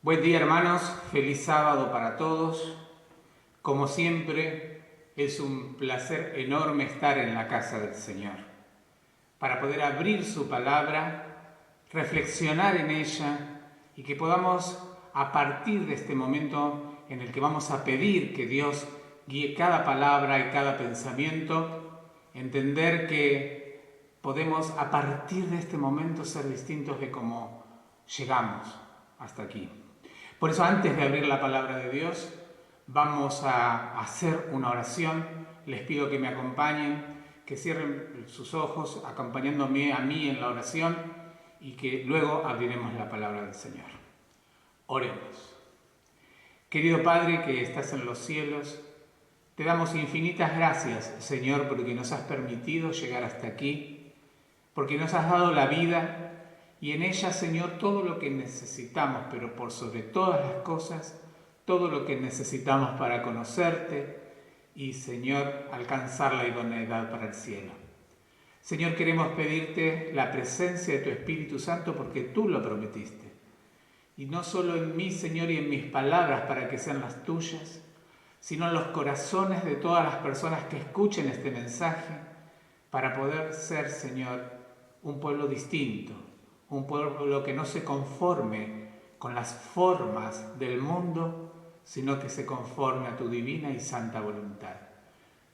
Buen día, hermanos, feliz sábado para todos. Como siempre, es un placer enorme estar en la casa del Señor, para poder abrir su palabra, reflexionar en ella y que podamos, a partir de este momento en el que vamos a pedir que Dios guíe cada palabra y cada pensamiento, entender que podemos a partir de este momento ser distintos de cómo llegamos hasta aquí. Por eso, antes de abrir la palabra de Dios, vamos a hacer una oración. Les pido que me acompañen, que cierren sus ojos, acompañándome a mí en la oración, y que luego abriremos la palabra del Señor. Oremos. Querido Padre que estás en los cielos, te damos infinitas gracias, Señor, porque nos has permitido llegar hasta aquí, porque nos has dado la vida y en ella, Señor, todo lo que necesitamos, pero por sobre todas las cosas, todo lo que necesitamos para conocerte y, Señor, alcanzar la idoneidad para el cielo. Señor, queremos pedirte la presencia de tu Espíritu Santo porque tú lo prometiste. Y no solo en mí, Señor, y en mis palabras para que sean las tuyas, sino en los corazones de todas las personas que escuchen este mensaje, para poder ser, Señor, un pueblo distinto, un pueblo que no se conforme con las formas del mundo, sino que se conforme a tu divina y santa voluntad.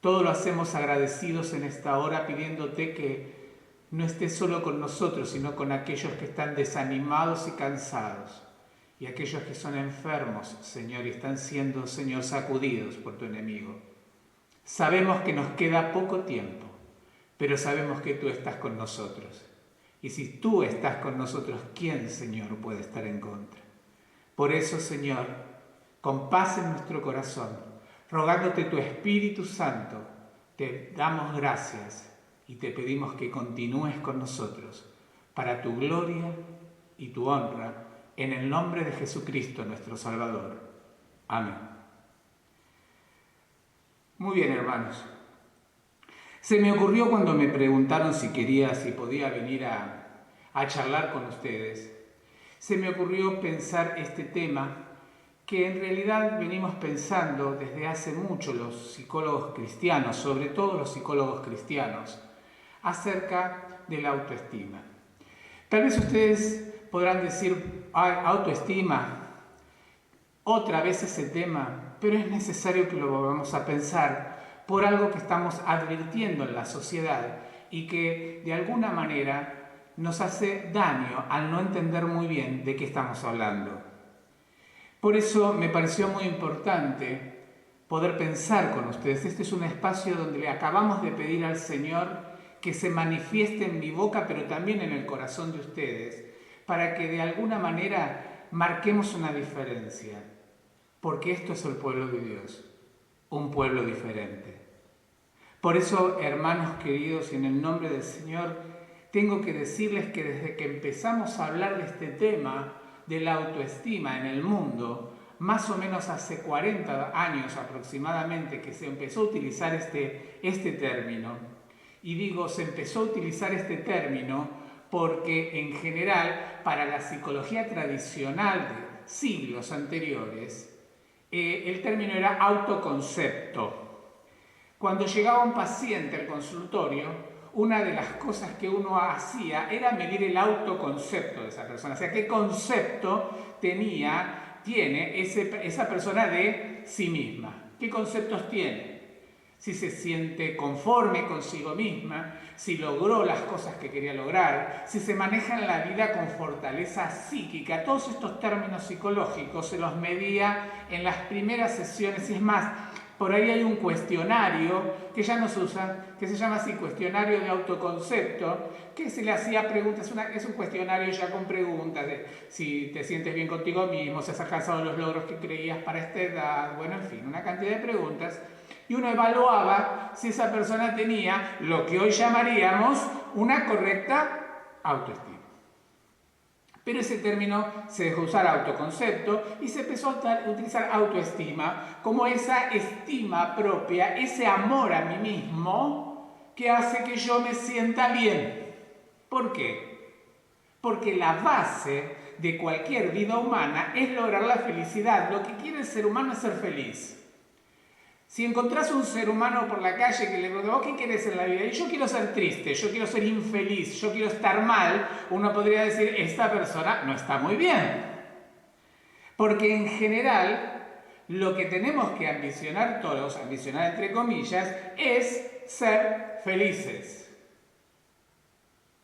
Todo lo hacemos agradecidos en esta hora, pidiéndote que no estés solo con nosotros, sino con aquellos que están desanimados y cansados, y aquellos que son enfermos, Señor, y están siendo, Señor, sacudidos por tu enemigo. Sabemos que nos queda poco tiempo, pero sabemos que tú estás con nosotros. Y si tú estás con nosotros, ¿quién, Señor, puede estar en contra? Por eso, Señor, con paz en nuestro corazón, rogándote tu Espíritu Santo, te damos gracias y te pedimos que continúes con nosotros para tu gloria y tu honra, en el nombre de Jesucristo, nuestro Salvador. Amén. Muy bien, hermanos. Se me ocurrió cuando me preguntaron si podía venir a charlar con ustedes, se me ocurrió pensar este tema que en realidad venimos pensando desde hace mucho los psicólogos cristianos, sobre todo los psicólogos cristianos, acerca de la autoestima. Tal vez ustedes podrán decir, autoestima, otra vez ese tema, pero es necesario que lo volvamos a pensar por algo que estamos advirtiendo en la sociedad y que de alguna manera nos hace daño al no entender muy bien de qué estamos hablando. Por eso me pareció muy importante poder pensar con ustedes. Este es un espacio donde le acabamos de pedir al Señor que se manifieste en mi boca, pero también en el corazón de ustedes, para que de alguna manera marquemos una diferencia, porque esto es el pueblo de Dios, un pueblo diferente. Por eso, hermanos queridos, y en el nombre del Señor, tengo que decirles que desde que empezamos a hablar de este tema, de la autoestima en el mundo, más o menos hace 40 años aproximadamente que se empezó a utilizar este término. Y digo, se empezó a utilizar este término porque en general, para la psicología tradicional de siglos anteriores, el término era autoconcepto. Cuando llegaba un paciente al consultorio, una de las cosas que uno hacía era medir el autoconcepto de esa persona. O sea, qué concepto tiene esa persona de sí misma. ¿Qué conceptos tiene? Si se siente conforme consigo misma, si logró las cosas que quería lograr, si se maneja en la vida con fortaleza psíquica. Todos estos términos psicológicos se los medía en las primeras sesiones, y es más, por ahí hay un cuestionario que ya no se usa, que se llama así, cuestionario de autoconcepto, que se le hacía preguntas, es un cuestionario ya con preguntas de si te sientes bien contigo mismo, si has alcanzado los logros que creías para esta edad, bueno, en fin, una cantidad de preguntas. Y uno evaluaba si esa persona tenía lo que hoy llamaríamos una correcta autoestima. Pero ese término se dejó usar autoconcepto y se empezó a utilizar autoestima como esa estima propia, ese amor a mí mismo que hace que yo me sienta bien. ¿Por qué? Porque la base de cualquier vida humana es lograr la felicidad. Lo que quiere el ser humano es ser feliz. Si encontrás un ser humano por la calle que le pregunta, ¿vos qué querés en la vida? Y yo quiero ser triste, yo quiero ser infeliz, yo quiero estar mal, uno podría decir, esta persona no está muy bien. Porque en general, lo que tenemos que ambicionar todos, ambicionar entre comillas, es ser felices.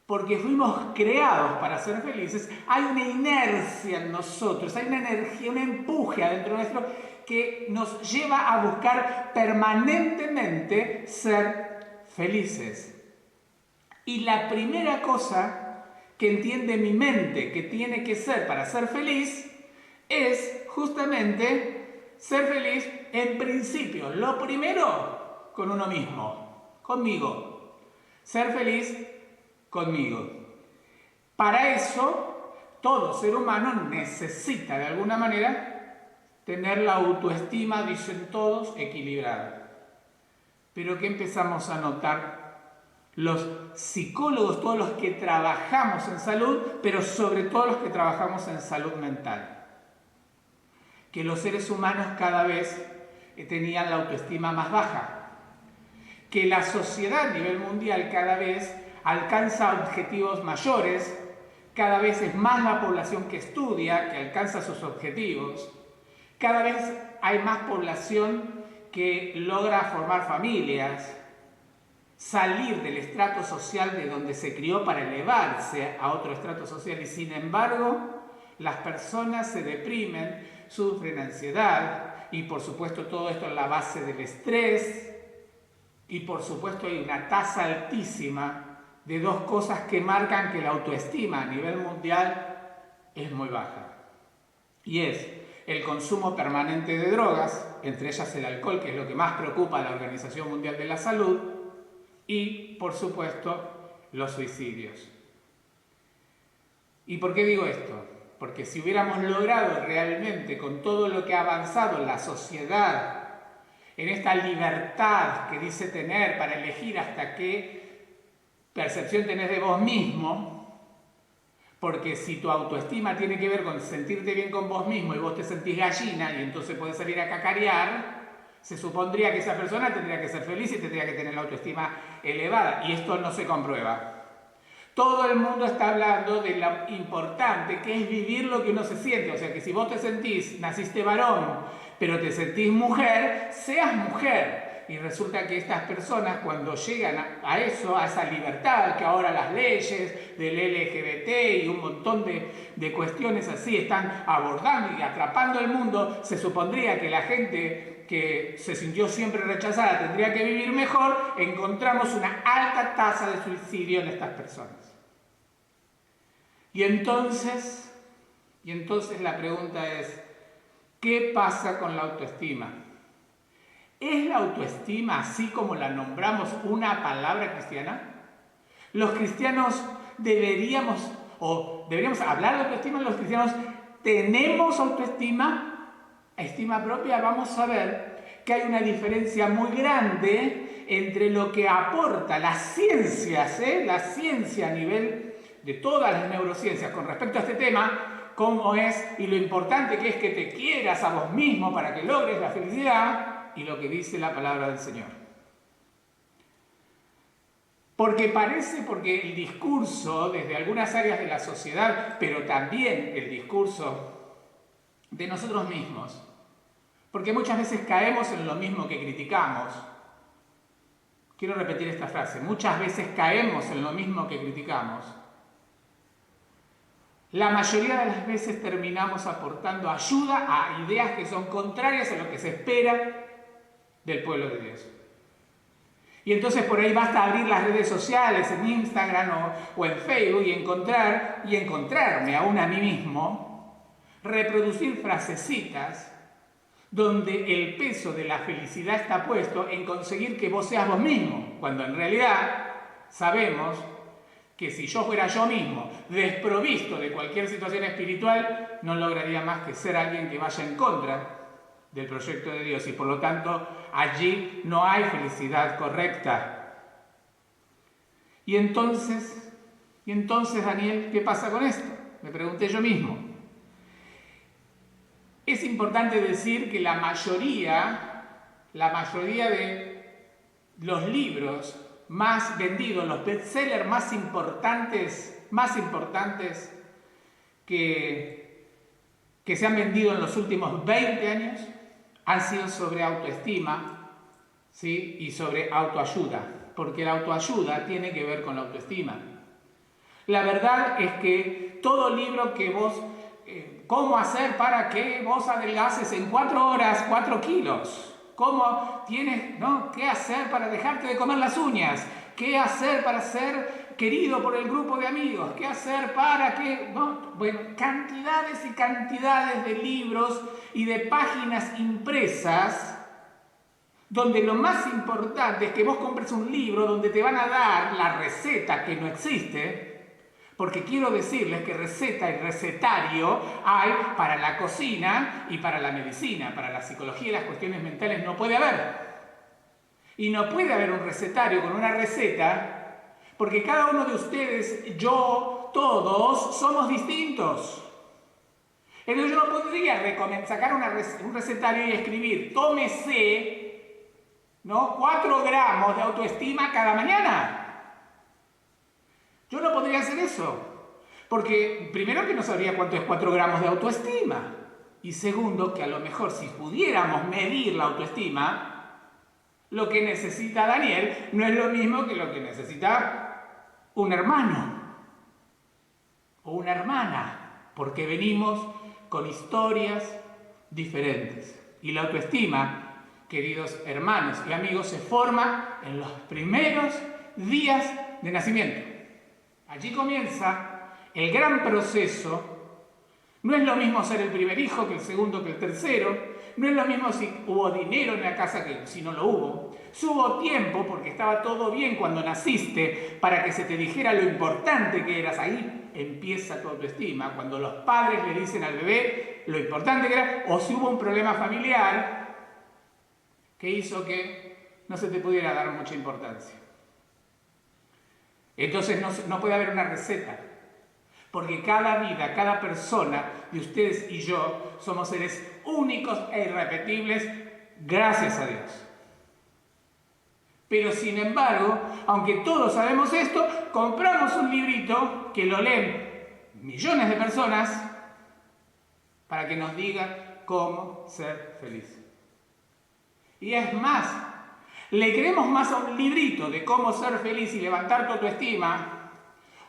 Porque fuimos creados para ser felices, hay una inercia en nosotros, hay una energía, un empuje adentro nuestro que nos lleva a buscar permanentemente ser felices. Y la primera cosa que entiende mi mente que tiene que ser para ser feliz es justamente ser feliz en principio. Lo primero, con uno mismo, conmigo. Ser feliz conmigo. Para eso, todo ser humano necesita de alguna manera tener la autoestima, dicen todos, equilibrada. Pero ¿qué empezamos a notar? Los psicólogos, todos los que trabajamos en salud, pero sobre todo los que trabajamos en salud mental. Que los seres humanos cada vez tenían la autoestima más baja. Que la sociedad a nivel mundial cada vez alcanza objetivos mayores, cada vez es más la población que estudia, que alcanza sus objetivos, cada vez hay más población que logra formar familias, salir del estrato social de donde se crió para elevarse a otro estrato social y sin embargo las personas se deprimen, sufren ansiedad y por supuesto todo esto es la base del estrés y por supuesto hay una tasa altísima de dos cosas que marcan que la autoestima a nivel mundial es muy baja. Y es el consumo permanente de drogas, entre ellas el alcohol, que es lo que más preocupa a la Organización Mundial de la Salud, y, por supuesto, los suicidios. ¿Y por qué digo esto? Porque si hubiéramos logrado realmente, con todo lo que ha avanzado la sociedad, en esta libertad que dice tener para elegir hasta qué percepción tenés de vos mismo, porque si tu autoestima tiene que ver con sentirte bien con vos mismo y vos te sentís gallina y entonces podés salir a cacarear, se supondría que esa persona tendría que ser feliz y tendría que tener la autoestima elevada, y esto no se comprueba. Todo el mundo está hablando de lo importante que es vivir lo que uno se siente, o sea que si vos te sentís, naciste varón, pero te sentís mujer, seas mujer. Y resulta que estas personas cuando llegan a eso, a esa libertad, que ahora las leyes del LGBT y un montón de cuestiones así están abordando y atrapando el mundo, se supondría que la gente que se sintió siempre rechazada tendría que vivir mejor, encontramos una alta tasa de suicidio en estas personas. Y entonces la pregunta es, ¿qué pasa con la autoestima? ¿Es la autoestima, así como la nombramos, una palabra cristiana? Los cristianos deberíamos hablar de autoestima. Los cristianos tenemos autoestima, estima propia. Vamos a ver que hay una diferencia muy grande entre lo que aporta las ciencias, la ciencia a nivel de todas las neurociencias con respecto a este tema, cómo es y lo importante que es que te quieras a vos mismo para que logres la felicidad, y lo que dice la palabra del Señor. Porque el discurso desde algunas áreas de la sociedad, pero también el discurso de nosotros mismos, porque muchas veces caemos en lo mismo que criticamos. Quiero repetir esta frase, muchas veces caemos en lo mismo que criticamos. La mayoría de las veces terminamos aportando ayuda a ideas que son contrarias a lo que se espera del pueblo de Dios. Y entonces por ahí basta abrir las redes sociales, en Instagram o en Facebook y encontrarme aún a mí mismo, reproducir frasecitas donde el peso de la felicidad está puesto en conseguir que vos seas vos mismo, cuando en realidad sabemos que si yo fuera yo mismo, desprovisto de cualquier situación espiritual, no lograría más que ser alguien que vaya en contra del proyecto de Dios y por lo tanto allí no hay felicidad correcta. Y entonces Y entonces, Daniel, ¿qué pasa con esto? Me pregunté yo mismo. Es importante decir que la mayoría de los libros más vendidos, los bestsellers más importantes que se han vendido en los últimos 20 años han sido sobre autoestima, ¿sí? Y sobre autoayuda, porque la autoayuda tiene que ver con la autoestima. La verdad es que todo libro que vos, cómo hacer para que vos adelgaces en 4 horas 4 kilos, cómo tienes, ¿no? qué hacer para dejarte de comer las uñas, qué hacer para ser querido por el grupo de amigos, qué hacer para que, ¿no? Bueno, cantidades y cantidades de libros y de páginas impresas donde lo más importante es que vos compres un libro donde te van a dar la receta que no existe, porque quiero decirles que receta y recetario hay para la cocina y para la medicina, para la psicología y las cuestiones mentales no puede haber. Y no puede haber un recetario con una receta, porque cada uno de ustedes, yo, todos, somos distintos. Entonces yo no podría sacar un recetario y escribir, tómese, ¿no? 4 gramos de autoestima cada mañana. Yo no podría hacer eso, porque primero que no sabría cuánto es 4 gramos de autoestima, y segundo que a lo mejor si pudiéramos medir la autoestima, lo que necesita Daniel no es lo mismo que lo que necesita un hermano o una hermana, porque venimos con historias diferentes. Y la autoestima, queridos hermanos y amigos, se forma en los primeros días de nacimiento. Allí comienza el gran proceso. No es lo mismo ser el primer hijo que el segundo que el tercero. No es lo mismo si hubo dinero en la casa que si no lo hubo. Si hubo tiempo, porque estaba todo bien cuando naciste, para que se te dijera lo importante que eras. Ahí empieza tu autoestima. Cuando los padres le dicen al bebé lo importante que era, o si hubo un problema familiar que hizo que no se te pudiera dar mucha importancia. Entonces no puede haber una receta, porque cada vida, cada persona de ustedes y yo somos seres únicos e irrepetibles, gracias a Dios. Pero sin embargo, aunque todos sabemos esto, compramos un librito que lo leen millones de personas para que nos diga cómo ser feliz. Y es más, le creemos más a un librito de cómo ser feliz y levantar tu autoestima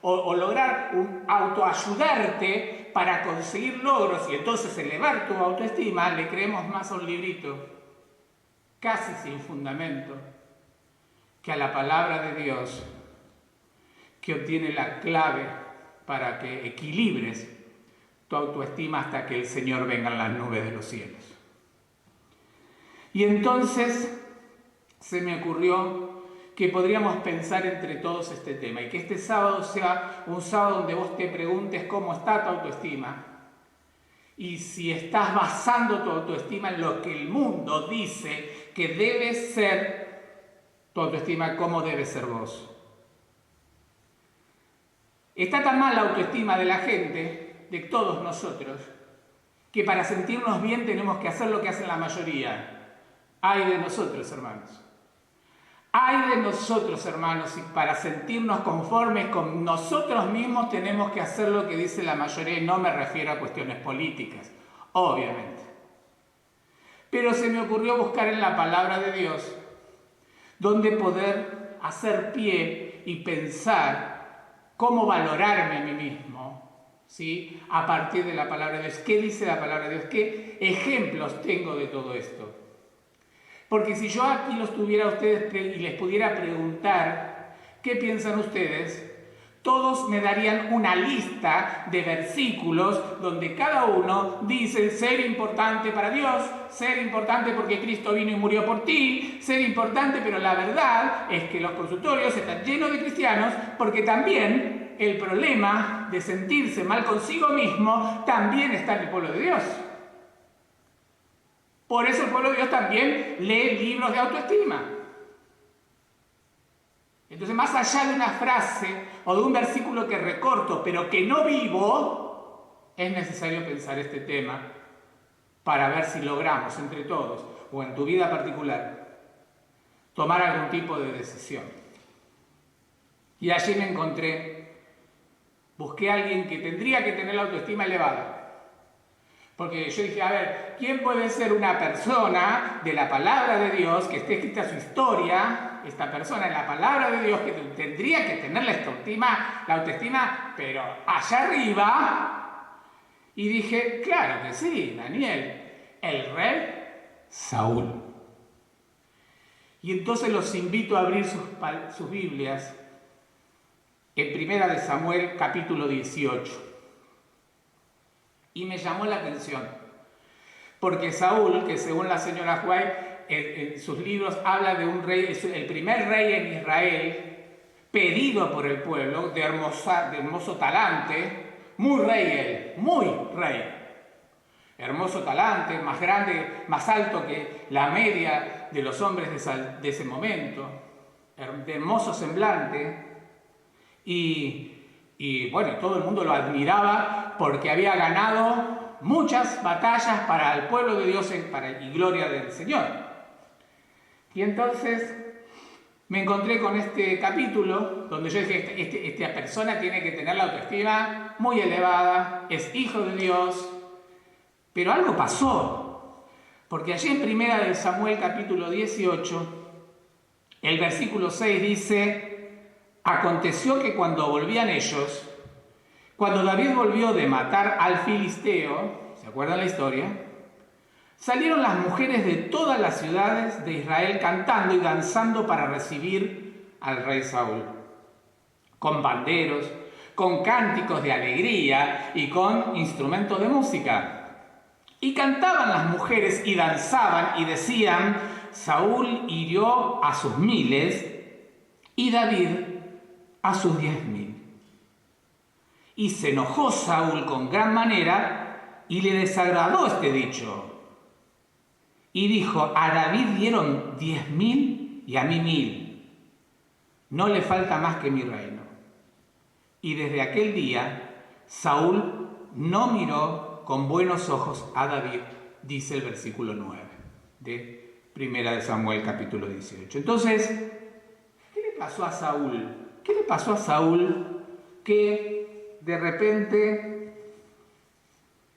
o lograr autoayudarte para conseguir logros y entonces elevar tu autoestima, le creemos más a un librito casi sin fundamento que a la palabra de Dios, que obtiene la clave para que equilibres tu autoestima hasta que el Señor venga en las nubes de los cielos. Y entonces se me ocurrió que podríamos pensar entre todos este tema y que este sábado sea un sábado donde vos te preguntes cómo está tu autoestima y si estás basando tu autoestima en lo que el mundo dice que debe ser tu autoestima, cómo debe ser vos. Está tan mal la autoestima de la gente, de todos nosotros, que para sentirnos bien tenemos que hacer lo que hacen la mayoría. Ay de nosotros, hermanos. Ay de nosotros, hermanos, y para sentirnos conformes con nosotros mismos tenemos que hacer lo que dice la mayoría, y no me refiero a cuestiones políticas, obviamente. Pero se me ocurrió buscar en la palabra de Dios donde poder hacer pie y pensar cómo valorarme a mí mismo, ¿sí? A partir de la palabra de Dios. ¿Qué dice la palabra de Dios? ¿Qué ejemplos tengo de todo esto? Porque si yo aquí los tuviera a ustedes y les pudiera preguntar qué piensan ustedes, todos me darían una lista de versículos donde cada uno dice ser importante para Dios, ser importante porque Cristo vino y murió por ti, ser importante, pero la verdad es que los consultorios están llenos de cristianos porque también el problema de sentirse mal consigo mismo también está en el pueblo de Dios. Por eso el pueblo de Dios también lee libros de autoestima. Entonces, más allá de una frase o de un versículo que recorto, pero que no vivo, es necesario pensar este tema para ver si logramos entre todos, o en tu vida particular, tomar algún tipo de decisión. Y allí me encontré, busqué a alguien que tendría que tener la autoestima elevada. Porque yo dije, a ver, ¿quién puede ser una persona de la palabra de Dios, que esté escrita su historia, esta persona en la palabra de Dios, que tendría que tener la autoestima, pero allá arriba? Y dije, claro que sí, Daniel, el rey Saúl. Y entonces los invito a abrir sus Biblias en Primera de Samuel, capítulo 18. Y me llamó la atención, porque Saúl, que según la señora White, en sus libros habla de un rey, es el primer rey en Israel, pedido por el pueblo, de hermoso talante, muy rey él, muy rey. Hermoso talante, más grande, más alto que la media de los hombres de ese momento, de hermoso semblante, y bueno, todo el mundo lo admiraba porque había ganado muchas batallas para el pueblo de Dios y gloria del Señor. Y entonces me encontré con este capítulo donde yo dije, esta persona tiene que tener la autoestima muy elevada, es hijo de Dios, pero algo pasó, porque allí en Primera de Samuel capítulo 18, el versículo 6 dice: aconteció que cuando volvían ellos, cuando David volvió de matar al filisteo, ¿se acuerdan la historia? Salieron las mujeres de todas las ciudades de Israel cantando y danzando para recibir al rey Saúl, con panderos, con cánticos de alegría y con instrumentos de música. Y cantaban las mujeres y danzaban y decían: Saúl hirió a sus 1000 y David a sus 10.000. Y se enojó Saúl con gran manera y le desagradó este dicho. Y dijo: a David dieron 10.000 y a mí 1.000. No le falta más que mi reino. Y desde aquel día Saúl no miró con buenos ojos a David, dice el versículo 9 de Primera de Samuel capítulo 18. Entonces, ¿qué le pasó a Saúl? ¿Qué le pasó a Saúl que de repente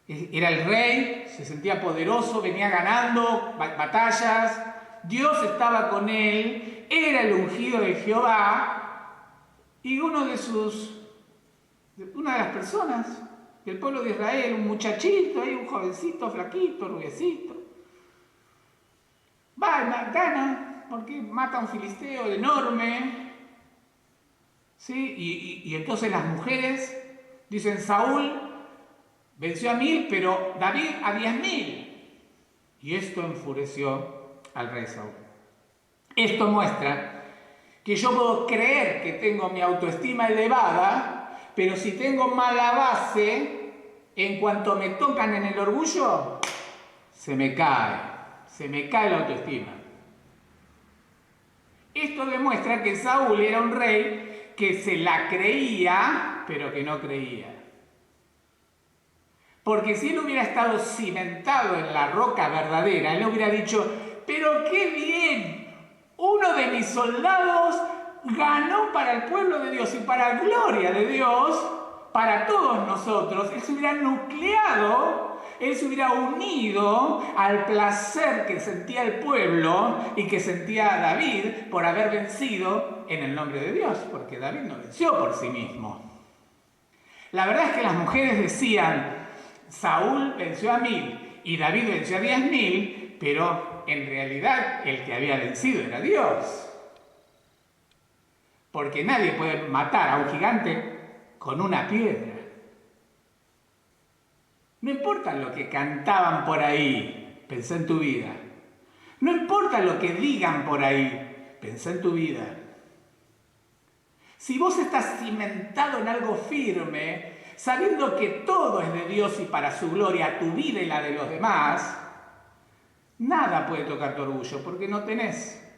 era el rey, se sentía poderoso, venía ganando batallas, Dios estaba con él, era el ungido de Jehová, y una de las personas del pueblo de Israel, un muchachito, un jovencito, flaquito, rubiecito, gana porque mata a un filisteo enorme, ¿sí? Y entonces las mujeres dicen: Saúl venció a 1.000, pero David a 10.000. Y esto enfureció al rey Saúl. Esto muestra que yo puedo creer que tengo mi autoestima elevada, pero si tengo mala base, en cuanto me tocan en el orgullo, se me cae la autoestima. Esto demuestra que Saúl era un rey que se la creía, pero que no creía. Porque si él hubiera estado cimentado en la roca verdadera, él hubiera dicho: pero qué bien, uno de mis soldados ganó para el pueblo de Dios y para gloria de Dios, para todos nosotros. Él se hubiera nucleado, él se hubiera unido al placer que sentía el pueblo y que sentía David por haber vencido en el nombre de Dios, porque David no venció por sí mismo. La verdad es que las mujeres decían: Saúl venció a 1.000 y David venció a 10.000, pero en realidad el que había vencido era Dios. Porque nadie puede matar a un gigante con una piedra. No importa lo que cantaban por ahí, pensá en tu vida. No importa lo que digan por ahí, pensá en tu vida. Si vos estás cimentado en algo firme, sabiendo que todo es de Dios y para su gloria, tu vida y la de los demás, nada puede tocar tu orgullo, porque no tenés,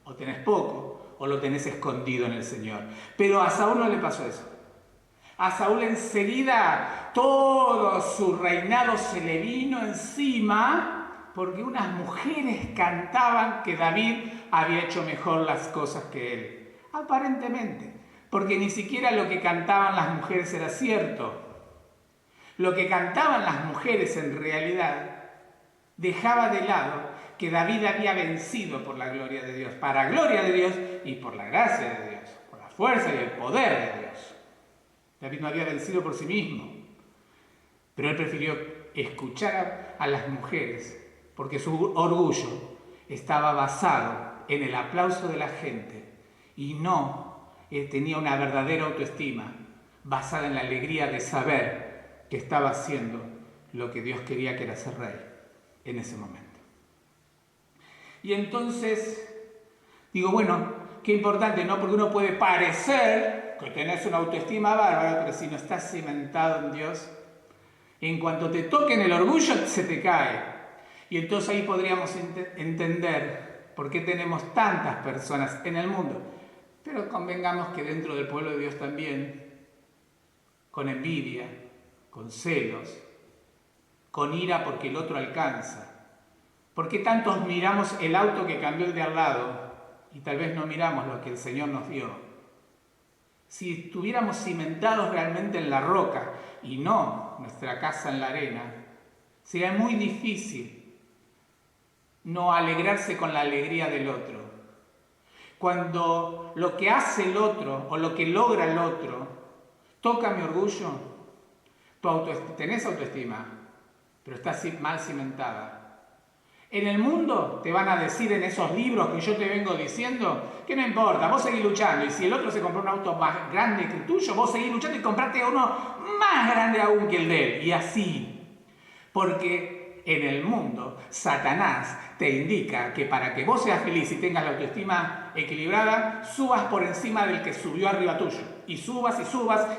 o tenés poco, o lo tenés escondido en el Señor. Pero a Saúl no le pasó eso. A Saúl enseguida todo su reinado se le vino encima porque unas mujeres cantaban que David había hecho mejor las cosas que él. Aparentemente, porque ni siquiera lo que cantaban las mujeres era cierto. Lo que cantaban las mujeres en realidad dejaba de lado que David había vencido por la gloria de Dios, para gloria de Dios y por la gracia de Dios, por la fuerza y el poder de Dios. David no había vencido por sí mismo, pero él prefirió escuchar a las mujeres porque su orgullo estaba basado en el aplauso de la gente y no tenía una verdadera autoestima basada en la alegría de saber que estaba haciendo lo que Dios quería, que era ser rey en ese momento. Y entonces digo, bueno, qué importante, ¿no? Porque uno puede parecer que tenés una autoestima bárbara, pero si no estás cimentado en Dios, en cuanto te toquen el orgullo, se te cae. Y entonces ahí podríamos entender por qué tenemos tantas personas en el mundo. Pero convengamos que dentro del pueblo de Dios también, con envidia, con celos, con ira porque el otro alcanza. ¿Por qué tantos miramos el auto que cambió el de al lado y tal vez no miramos lo que el Señor nos dio? Si estuviéramos cimentados realmente en la roca y no nuestra casa en la arena, sería muy difícil no alegrarse con la alegría del otro. Cuando lo que hace el otro o lo que logra el otro toca mi orgullo, tenés autoestima, pero estás mal cimentada. En el mundo te van a decir en esos libros que yo te vengo diciendo que no importa, vos seguís luchando y si el otro se compró un auto más grande que el tuyo, vos seguís luchando y comprate uno más grande aún que el de él. Y así, porque en el mundo Satanás te indica que para que vos seas feliz y tengas la autoestima equilibrada, subas por encima del que subió arriba tuyo. Y subas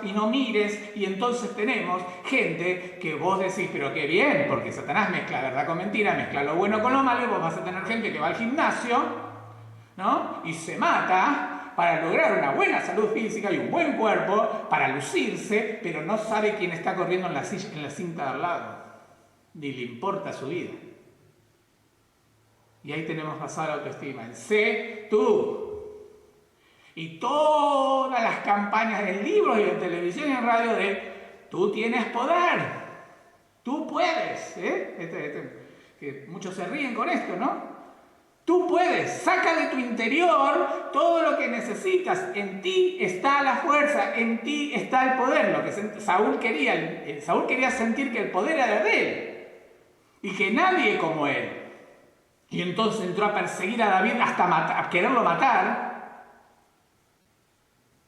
y no mires, y entonces tenemos gente que vos decís, pero qué bien, porque Satanás mezcla verdad con mentira, mezcla lo bueno con lo malo, y vos vas a tener gente que va al gimnasio, ¿no? Y se mata para lograr una buena salud física y un buen cuerpo, para lucirse, pero no sabe quién está corriendo en la cinta de al lado, ni le importa su vida. Y ahí tenemos basada la autoestima, en sé tú. Y todas las campañas en libros y en televisión y en radio de tú tienes poder, tú puedes, que muchos se ríen con esto, ¿no? Tú puedes, saca de tu interior todo lo que necesitas, en ti está la fuerza, en ti está el poder. Lo que Saúl quería sentir que el poder era de él y que nadie como él. Y entonces entró a perseguir a David hasta a quererlo matar,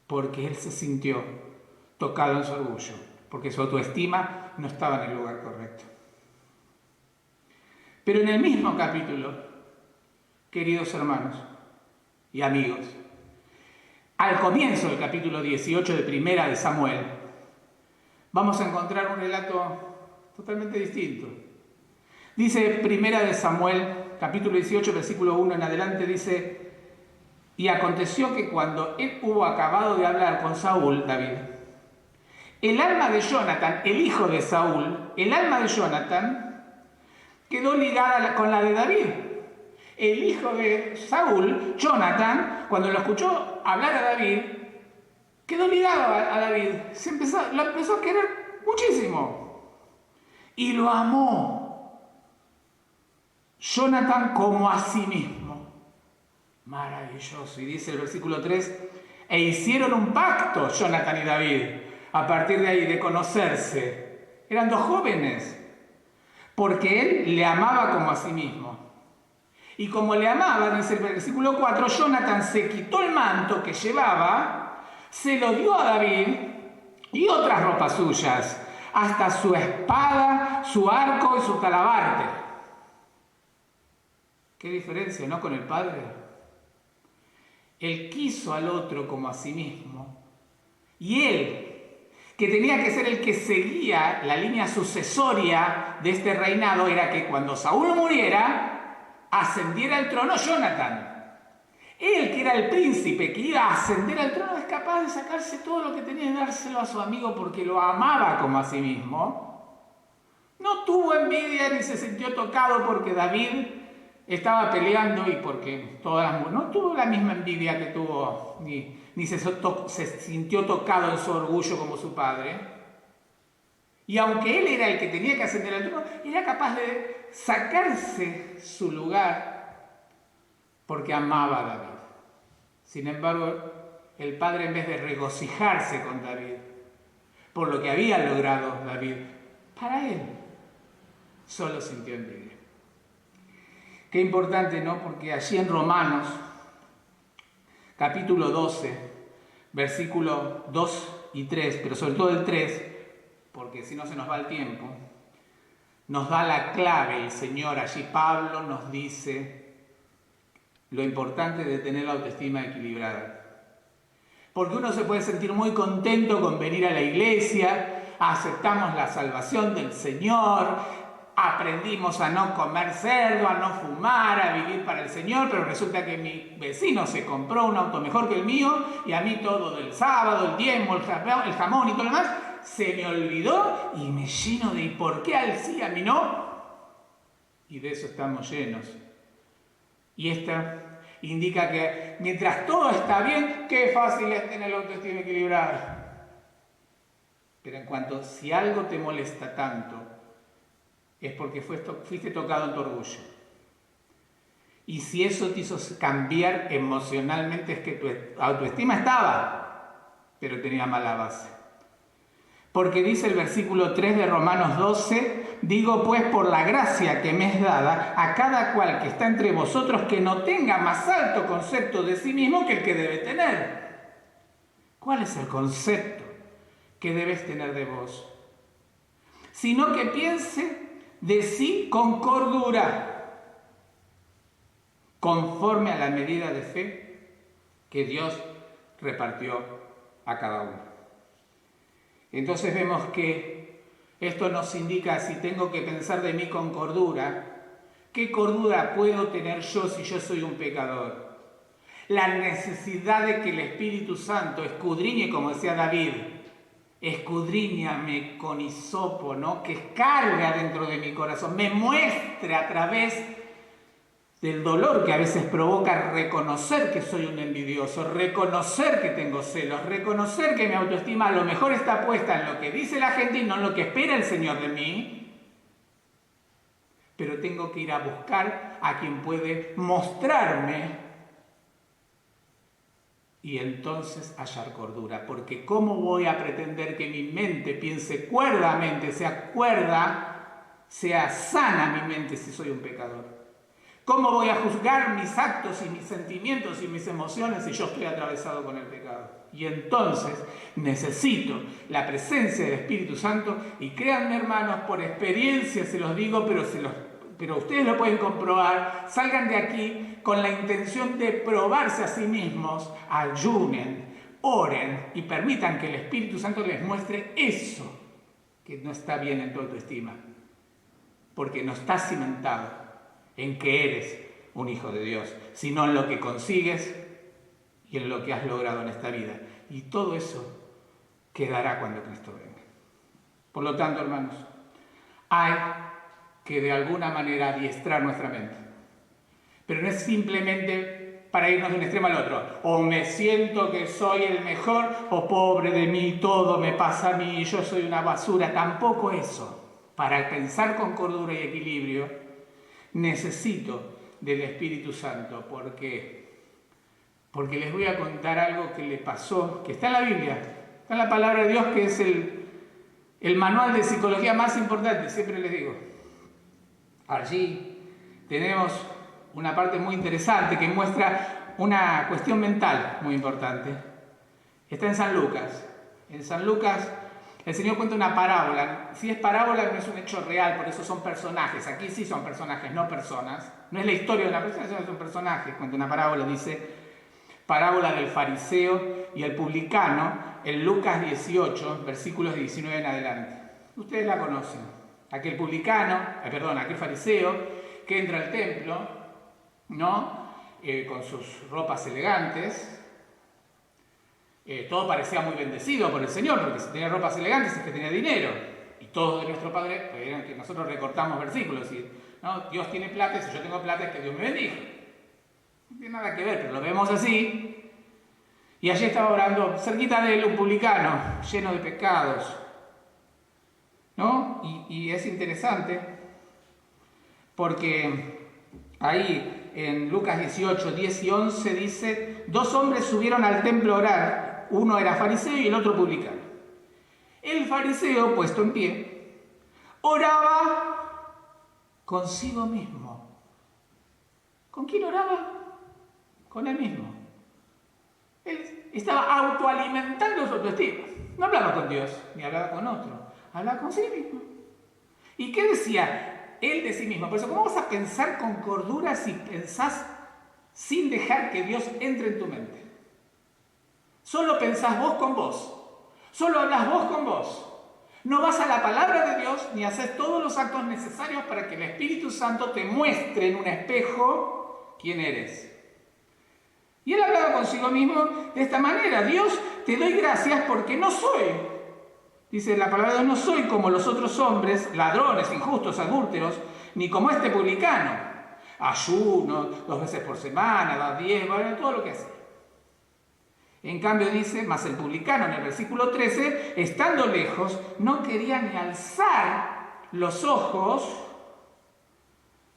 porque él se sintió tocado en su orgullo, porque su autoestima no estaba en el lugar correcto. Pero en el mismo capítulo, queridos hermanos y amigos, al comienzo del capítulo 18 de Primera de Samuel, vamos a encontrar un relato totalmente distinto. Dice Primera de Samuel, capítulo 18, versículo 1 en adelante, dice: y aconteció que cuando él hubo acabado de hablar con Saúl, David, el alma de Jonathan, el hijo de Saúl, el alma de Jonathan quedó ligada con la de David. El hijo de Saúl, Jonathan, cuando lo escuchó hablar a David, quedó ligado a David. Lo empezó a querer muchísimo. Y lo amó Jonathan como a sí mismo. Maravilloso. Y dice el versículo 3, e hicieron un pacto Jonathan y David, a partir de ahí, de conocerse. Eran dos jóvenes, porque él le amaba como a sí mismo. Y como le amaba, dice el versículo 4, Jonathan se quitó el manto que llevaba, se lo dio a David y otras ropas suyas, hasta su espada, su arco y su talabarte. Qué diferencia, ¿no? Con el Padre. Él quiso al otro como a sí mismo. Y él, que tenía que ser el que seguía la línea sucesoria de este reinado, era que cuando Saúl muriera, ascendiera al trono Jonathan. Él, que era el príncipe, que iba a ascender al trono, es capaz de sacarse todo lo que tenía y dárselo a su amigo porque lo amaba como a sí mismo. No tuvo envidia ni se sintió tocado porque David estaba peleando y porque todas las mujeres... No tuvo la misma envidia que tuvo, ni se sintió tocado en su orgullo como su padre. Y aunque él era el que tenía que ascender al trono, era capaz de sacarse su lugar porque amaba a David. Sin embargo, el padre, en vez de regocijarse con David por lo que había logrado David, para él solo sintió envidia. Qué importante, ¿no? Porque allí en Romanos, capítulo 12, versículos 2 y 3, pero sobre todo el 3, porque si no se nos va el tiempo, nos da la clave el Señor. Allí Pablo nos dice lo importante de tener la autoestima equilibrada. Porque uno se puede sentir muy contento con venir a la iglesia, aceptamos la salvación del Señor, aprendimos a no comer cerdo, a no fumar, a vivir para el Señor, pero resulta que mi vecino se compró un auto mejor que el mío y a mí todo del sábado, el diezmo, el jamón y todo lo demás, se me olvidó y me lleno de ¿y por qué a él sí, a mí no? Y de eso estamos llenos. Y esta indica que mientras todo está bien, qué fácil es tener la autoestima equilibrada. Pero en cuanto si algo te molesta tanto, es porque fuiste tocado en tu orgullo. Y si eso te hizo cambiar emocionalmente, es que tu autoestima estaba, pero tenía mala base. Porque dice el versículo 3 de Romanos 12, digo pues por la gracia que me es dada a cada cual que está entre vosotros que no tenga más alto concepto de sí mismo que el que debe tener. ¿Cuál es el concepto que debes tener de vos? Sino que piense de sí con cordura, conforme a la medida de fe que Dios repartió a cada uno. Entonces vemos que esto nos indica, si tengo que pensar de mí con cordura, ¿qué cordura puedo tener yo si yo soy un pecador? La necesidad de que el Espíritu Santo escudriñe, como decía David, escudriñame con hisopo, ¿no? Que cargue adentro de mi corazón, me muestre a través del dolor que a veces provoca reconocer que soy un envidioso, reconocer que tengo celos, reconocer que mi autoestima a lo mejor está puesta en lo que dice la gente y no en lo que espera el Señor de mí. Pero tengo que ir a buscar a quien puede mostrarme y entonces hallar cordura. Porque ¿cómo voy a pretender que mi mente piense cuerdamente, sea cuerda, sea sana mi mente si soy un pecador? ¿Cómo voy a juzgar mis actos y mis sentimientos y mis emociones si yo estoy atravesado con el pecado? Y entonces necesito la presencia del Espíritu Santo y créanme, hermanos, por experiencia se los digo, pero ustedes lo pueden comprobar. Salgan de aquí con la intención de probarse a sí mismos, ayunen, oren y permitan que el Espíritu Santo les muestre eso que no está bien en tu autoestima, porque no está cimentado en que eres un hijo de Dios, sino en lo que consigues y en lo que has logrado en esta vida. Y todo eso quedará cuando Cristo venga. Por lo tanto, hermanos, hay que de alguna manera adiestrar nuestra mente. Pero no es simplemente para irnos de un extremo al otro. O me siento que soy el mejor, o pobre de mí, todo me pasa a mí, yo soy una basura. Tampoco eso. Para pensar con cordura y equilibrio, necesito del Espíritu Santo. Porque les voy a contar algo que le pasó, que está en la Biblia, está en la palabra de Dios, que es el manual de psicología más importante, siempre les digo. Allí tenemos una parte muy interesante que muestra una cuestión mental muy importante. Está en San Lucas. En San Lucas el Señor cuenta una parábola. Si es parábola no es un hecho real, por eso son personajes. Aquí sí son personajes, no personas. No es la historia de una persona, sino son personajes. Cuenta una parábola, dice parábola del fariseo y el publicano, en Lucas 18, versículos 19 en adelante. Ustedes la conocen. Aquel publicano, aquel fariseo que entra al templo, ¿no? con sus ropas elegantes. Todo parecía muy bendecido por el Señor, porque si tenía ropas elegantes es que tenía dinero. Y todos de nuestro Padre eran que nosotros recortamos versículos y no, Dios tiene plata y si yo tengo plata es que Dios me bendiga. No tiene nada que ver, pero lo vemos así. Y allí estaba orando, cerquita de él, un publicano, lleno de pecados. ¿No? Y es interesante porque ahí en Lucas 18, 10 y 11 dice, 2 hombres subieron al templo a orar. Uno era fariseo y el otro publicano. El fariseo, puesto en pie, oraba consigo mismo. ¿Con quién oraba? Con él mismo. Él estaba autoalimentando su autoestima. No hablaba con Dios, ni hablaba con otro. Hablaba con sí mismo. ¿Y qué decía él de sí mismo? Por eso, ¿cómo vas a pensar con cordura si pensás sin dejar que Dios entre en tu mente? Solo pensás vos con vos. Solo hablas vos con vos. No vas a la palabra de Dios ni haces todos los actos necesarios para que el Espíritu Santo te muestre en un espejo quién eres. Y él hablaba consigo mismo de esta manera. Dios, te doy gracias porque no soy. Dice la palabra de Dios, no soy como los otros hombres, ladrones, injustos, adúlteros, ni como este publicano. Ayuno 2 veces por semana, da 10, bueno, todo lo que hace. En cambio dice, más el publicano en el versículo 13, estando lejos, no quería ni alzar los ojos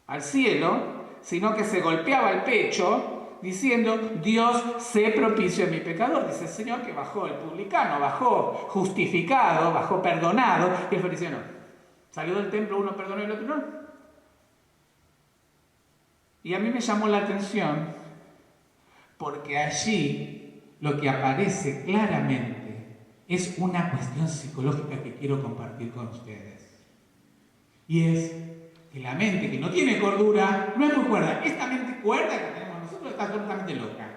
al cielo, sino que se golpeaba el pecho, diciendo, Dios, sé propicio a mi pecador. Dice el Señor que bajó el publicano, bajó justificado, bajó perdonado, y el fariseo no. Salió del templo, uno perdonó y el otro no. Y a mí me llamó la atención, porque allí lo que aparece claramente es una cuestión psicológica que quiero compartir con ustedes. Y es que la mente que no tiene cordura no es muy cuerda. Esta mente cuerda que tenemos nosotros está absolutamente loca.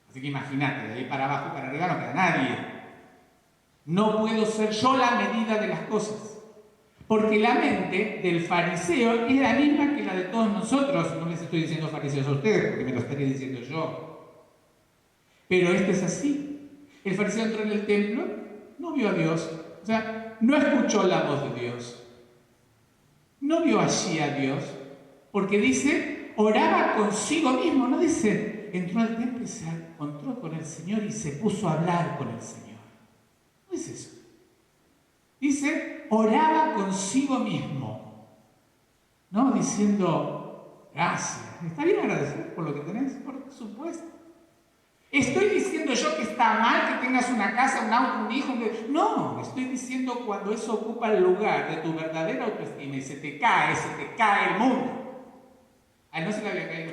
Así que imagínate, de ahí para abajo, para arriba no queda nadie. No puedo ser yo la medida de las cosas. Porque la mente del fariseo es la misma que la de todos nosotros. No les estoy diciendo fariseos a ustedes, porque me lo estaría diciendo yo. Pero este es así. El fariseo entró en el templo, no vio a Dios, o sea, no escuchó la voz de Dios, no vio allí a Dios, porque dice, oraba consigo mismo, no dice, entró al templo y se encontró con el Señor y se puso a hablar con el Señor. No es eso. Dice, oraba consigo mismo, ¿no? Diciendo, gracias. ¿Está bien agradecer por lo que tenés? Por supuesto. ¿Estoy diciendo yo que está mal que tengas una casa, un auto, un hijo? No, estoy diciendo cuando eso ocupa el lugar de tu verdadera autoestima y se te cae el mundo. A él no se le había caído.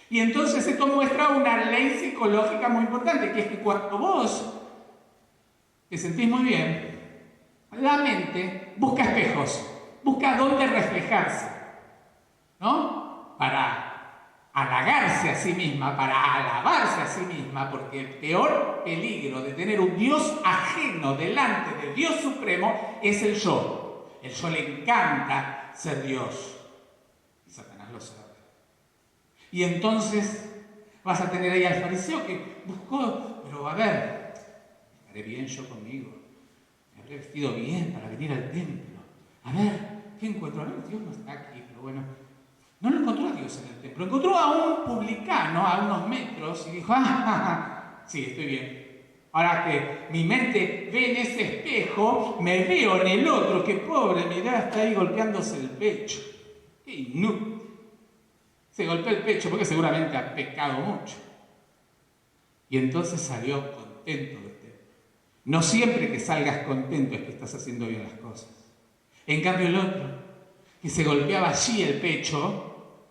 Y entonces esto muestra una ley psicológica muy importante, que es que cuando vos te sentís muy bien, la mente busca espejos, busca dónde reflejarse, ¿no? Para halagarse a sí misma, para alabarse a sí misma, porque el peor peligro de tener un Dios ajeno delante del Dios supremo es el yo. El yo le encanta ser Dios. Y Satanás lo sabe. Y entonces vas a tener ahí al fariseo que buscó, pero a ver, estaré bien yo conmigo, me habré vestido bien para venir al templo. A ver, ¿qué encuentro? A ver, Dios no está aquí, pero bueno. No lo encontró a Dios en el templo, encontró a un publicano a unos metros y dijo, sí, estoy bien. Ahora que mi mente ve en ese espejo, me veo en el otro, que pobre, mirá, está ahí golpeándose el pecho. ¡Qué inútil! Se golpeó el pecho porque seguramente ha pecado mucho. Y entonces salió contento del templo. No siempre que salgas contento es que estás haciendo bien las cosas. En cambio el otro, que se golpeaba allí el pecho,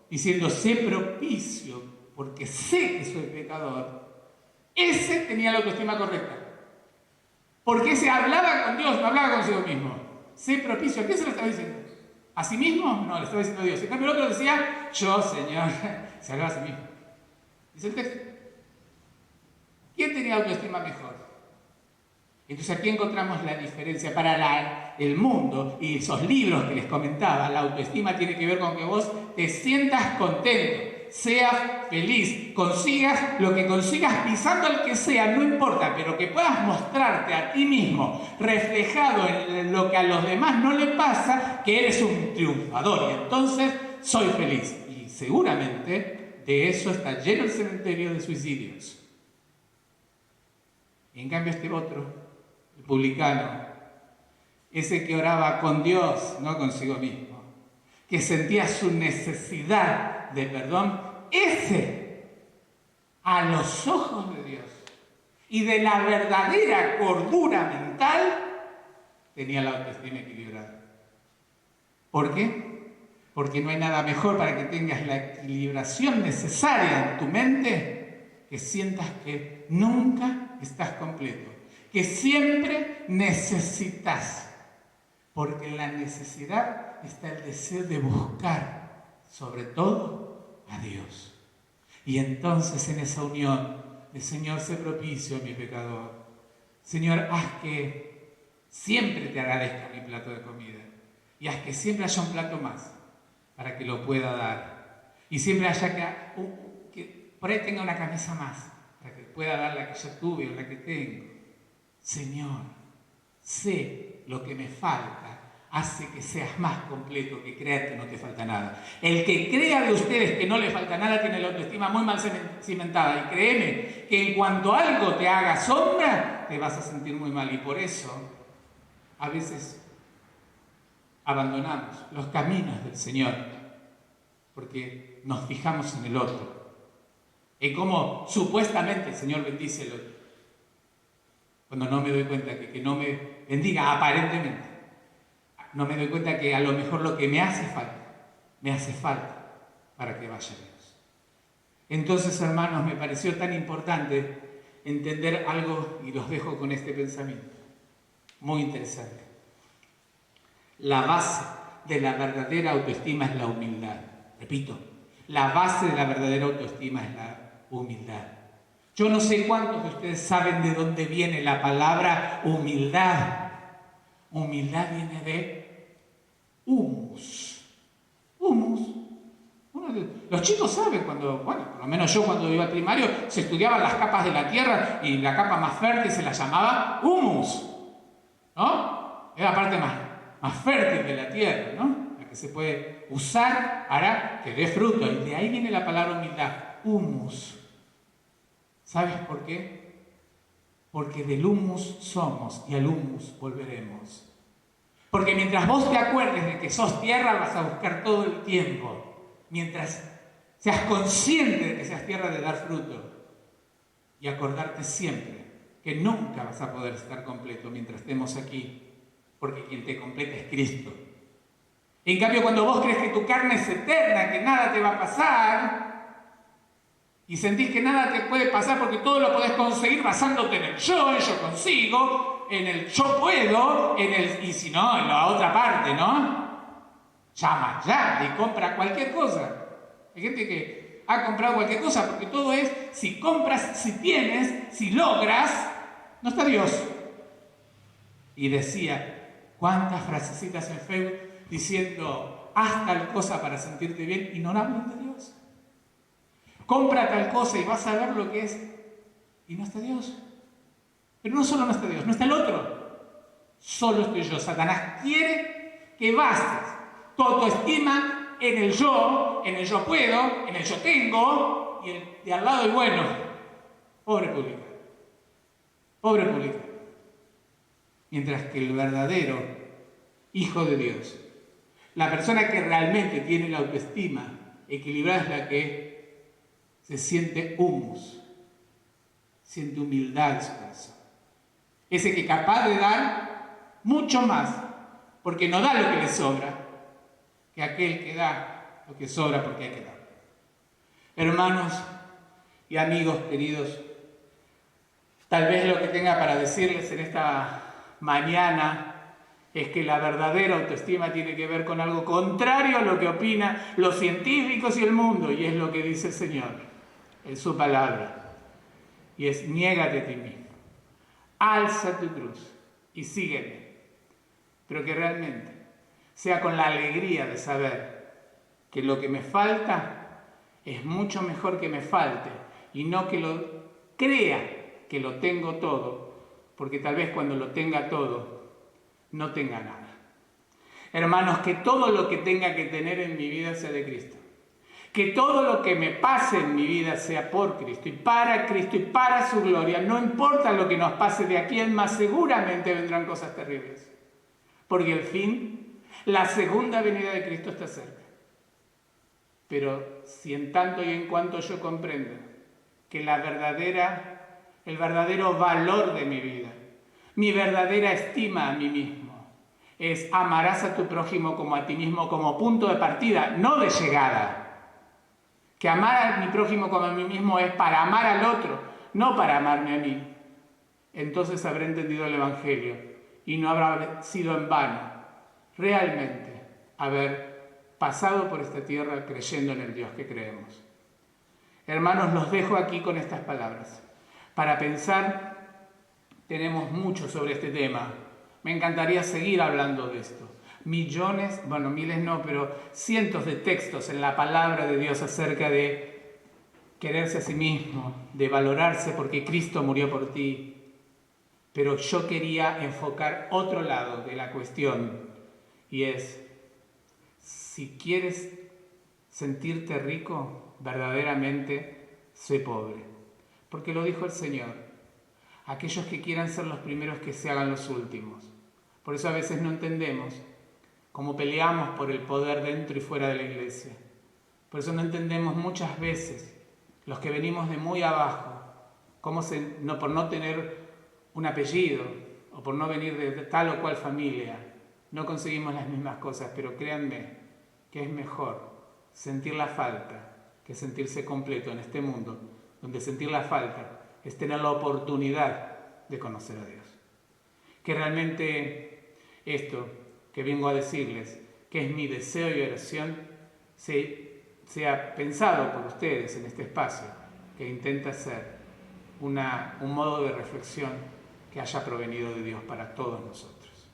diciendo, sé propicio, porque sé que soy pecador. Ese tenía la autoestima correcta. Porque ese hablaba con Dios, no hablaba consigo mismo. Sé propicio, ¿a qué se lo estaba diciendo? ¿A sí mismo? No, le estaba diciendo a Dios. En cambio el otro decía, yo, Señor, se hablaba a sí mismo. Dice el texto. ¿Quién tenía autoestima mejor? Entonces aquí encontramos la diferencia. Para el mundo y esos libros que les comentaba, la autoestima tiene que ver con que vos te sientas contento, seas feliz, consigas lo que consigas pisando al que sea, no importa, pero que puedas mostrarte a ti mismo reflejado en lo que a los demás no le pasa, que eres un triunfador y entonces soy feliz. Y seguramente de eso está lleno el cementerio de suicidios. Y en cambio este otro, el publicano, ese que oraba con Dios, no consigo mismo, que sentía su necesidad de perdón, ese, a los ojos de Dios y de la verdadera cordura mental, tenía la autoestima equilibrada. ¿Por qué? Porque no hay nada mejor para que tengas la equilibración necesaria en tu mente, que sientas que nunca estás completo, que siempre necesitas. Porque en la necesidad está el deseo de buscar, sobre todo, a Dios. Y entonces en esa unión, el Señor, sé propicio a mi pecador. Señor, haz que siempre te agradezca mi plato de comida. Y haz que siempre haya un plato más para que lo pueda dar. Y siempre haya que por ahí tenga una camisa más para que pueda dar la que yo tuve o la que tengo. Señor, sé lo que me falta, hace que seas más completo, que creas que no te falta nada. El que crea de ustedes que no le falta nada tiene la autoestima muy mal cimentada. Y créeme que en cuanto algo te haga sombra, te vas a sentir muy mal. Y por eso, a veces, abandonamos los caminos del Señor, porque nos fijamos en el otro, en cómo supuestamente el Señor bendice el otro. Cuando no me doy cuenta que no me bendiga aparentemente, no me doy cuenta que a lo mejor lo que me hace falta para que vaya Dios. Entonces, hermanos, me pareció tan importante entender algo y los dejo con este pensamiento. Muy interesante. La base de la verdadera autoestima es la humildad. Repito, la base de la verdadera autoestima es la humildad. Yo no sé cuántos de ustedes saben de dónde viene la palabra humildad. Humildad viene de humus. Humus. Los chicos saben cuando, bueno, por lo menos yo cuando iba al primario, se estudiaban las capas de la tierra y la capa más fértil se la llamaba humus. ¿No? Es la parte más fértil de la tierra, ¿no? La que se puede usar para que dé fruto. Y de ahí viene la palabra humildad. Humus. ¿Sabes por qué? Porque del humus somos y al humus volveremos. Porque mientras vos te acuerdes de que sos tierra, vas a buscar todo el tiempo. Mientras seas consciente de que seas tierra, de dar fruto. Y acordarte siempre que nunca vas a poder estar completo mientras estemos aquí. Porque quien te completa es Cristo. En cambio, cuando vos crees que tu carne es eterna, que nada te va a pasar, y sentís que nada te puede pasar porque todo lo podés conseguir basándote en el yo consigo, en el yo puedo, y si no, en la otra parte, ¿no? Llama ya y compra cualquier cosa. Hay gente que ha comprado cualquier cosa porque todo es, si compras, si tienes, si logras, no está Dios. Y decía, cuántas frasecitas en Facebook diciendo, haz tal cosa para sentirte bien, y no hablan de Dios. Compra tal cosa y vas a ver lo que es, y no está Dios. Pero no solo no está Dios, no está el otro. Solo estoy yo. Satanás quiere que bases tu autoestima en el yo puedo, en el yo tengo, y el de al lado el bueno. Pobre publicano. Pobre publicano. Mientras que el verdadero Hijo de Dios, la persona que realmente tiene la autoestima equilibrada, es la que se siente humus, siente humildad en su corazón. Ese que es capaz de dar mucho más, porque no da lo que le sobra, que aquel que da lo que sobra porque hay que dar. Hermanos y amigos queridos, tal vez lo que tenga para decirles en esta mañana es que la verdadera autoestima tiene que ver con algo contrario a lo que opinan los científicos y el mundo, y es lo que dice el Señor en su palabra, y es: niégate a ti mismo, alza tu cruz y sígueme, pero que realmente sea con la alegría de saber que lo que me falta Es mucho mejor que me falte y no que lo crea que lo tengo todo, porque tal vez cuando lo tenga todo, no tenga nada. Hermanos, que todo lo que tenga que tener en mi vida sea de Cristo. Que todo lo que me pase en mi vida sea por Cristo y para su gloria. No importa lo que nos pase de aquí en más, seguramente vendrán cosas terribles. Porque el fin, la segunda venida de Cristo está cerca. Pero si en tanto y en cuanto yo comprenda que el verdadero valor de mi vida, mi verdadera estima a mí mismo, es amarás a tu prójimo como a ti mismo como punto de partida, no de llegada. Que amar a mi prójimo como a mí mismo es para amar al otro, no para amarme a mí. Entonces habré entendido el Evangelio y no habrá sido en vano realmente haber pasado por esta tierra creyendo en el Dios que creemos. Hermanos, los dejo aquí con estas palabras. Para pensar, tenemos mucho sobre este tema. Me encantaría seguir hablando de esto. Millones, bueno, miles no, pero cientos de textos en la palabra de Dios acerca de quererse a sí mismo, de valorarse porque Cristo murió por ti. Pero yo quería enfocar otro lado de la cuestión y es, si quieres sentirte rico, verdaderamente sé pobre. Porque lo dijo el Señor, aquellos que quieran ser los primeros que se hagan los últimos. Por eso a veces no entendemos cómo peleamos por el poder dentro y fuera de la iglesia. Por eso no entendemos muchas veces, los que venimos de muy abajo, por no tener un apellido o por no venir de tal o cual familia, no conseguimos las mismas cosas, pero créanme que es mejor sentir la falta que sentirse completo en este mundo, donde sentir la falta es tener la oportunidad de conocer a Dios. Que realmente esto que vengo a decirles, que es mi deseo y oración, sea pensado por ustedes en este espacio, que intenta ser un modo de reflexión que haya provenido de Dios para todos nosotros.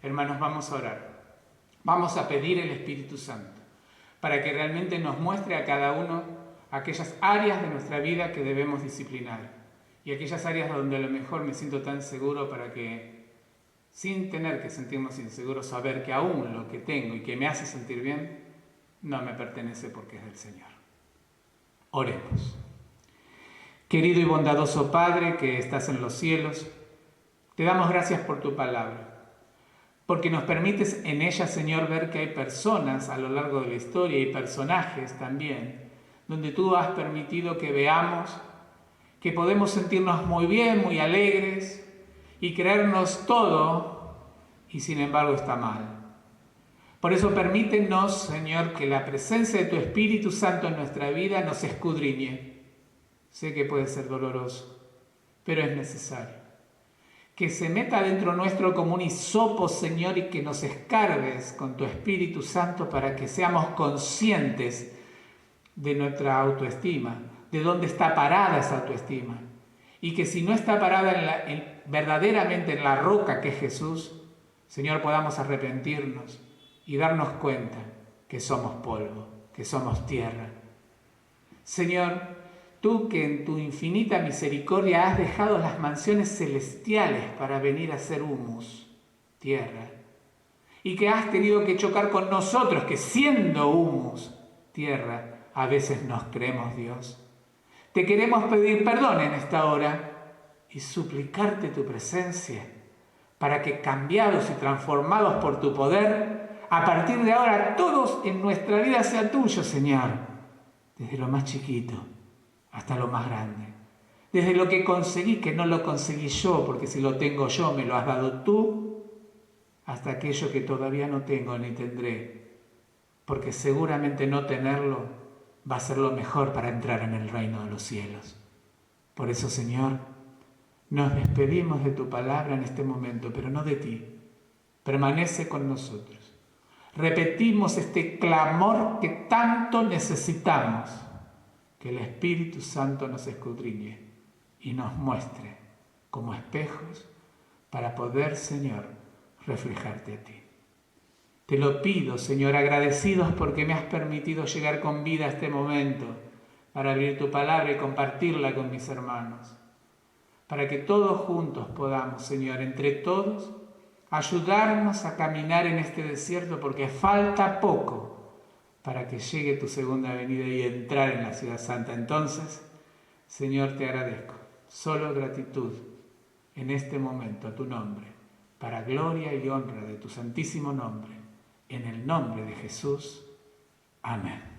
Hermanos, vamos a orar. Vamos a pedir el Espíritu Santo para que realmente nos muestre a cada uno aquellas áreas de nuestra vida que debemos disciplinar y aquellas áreas donde a lo mejor me siento tan seguro para que, sin tener que sentirnos inseguros, saber que aún lo que tengo y que me hace sentir bien, no me pertenece porque es del Señor. Oremos. Querido y bondadoso Padre que estás en los cielos, te damos gracias por tu palabra, porque nos permites en ella, Señor, ver que hay personas a lo largo de la historia y personajes también, donde tú has permitido que veamos que podemos sentirnos muy bien, muy alegres y creernos todo y sin embargo está mal. Por eso permítenos, Señor, que la presencia de tu Espíritu Santo en nuestra vida nos escudriñe. Sé que puede ser doloroso, pero es necesario. Que se meta dentro nuestro como un hisopo, Señor, y que nos escarbes con tu Espíritu Santo para que seamos conscientes de nuestra autoestima, de dónde está parada esa autoestima. Y que si no está parada verdaderamente en la roca que es Jesús, Señor, podamos arrepentirnos y darnos cuenta que somos polvo, que somos tierra. Señor, tú que en tu infinita misericordia has dejado las mansiones celestiales para venir a ser humus, tierra, y que has tenido que chocar con nosotros, que siendo humus, tierra, a veces nos creemos Dios. Te queremos pedir perdón en esta hora y suplicarte tu presencia para que, cambiados y transformados por tu poder, a partir de ahora todos en nuestra vida sea tuyo, Señor, desde lo más chiquito hasta lo más grande. Desde lo que conseguí, que no lo conseguí yo, porque si lo tengo yo me lo has dado tú, hasta aquello que todavía no tengo ni tendré, porque seguramente no tenerlo va a ser lo mejor para entrar en el reino de los cielos. Por eso, Señor, nos despedimos de tu palabra en este momento, pero no de ti. Permanece con nosotros. Repetimos este clamor que tanto necesitamos, que el Espíritu Santo nos escudriñe y nos muestre como espejos para poder, Señor, reflejarte a ti. Te lo pido, Señor, agradecidos porque me has permitido llegar con vida a este momento para abrir tu palabra y compartirla con mis hermanos. Para que todos juntos podamos, Señor, entre todos, ayudarnos a caminar en este desierto porque falta poco para que llegue tu segunda venida y entrar en la ciudad santa. Entonces, Señor, te agradezco. Solo gratitud en este momento a tu nombre, para gloria y honra de tu santísimo nombre. En el nombre de Jesús. Amén.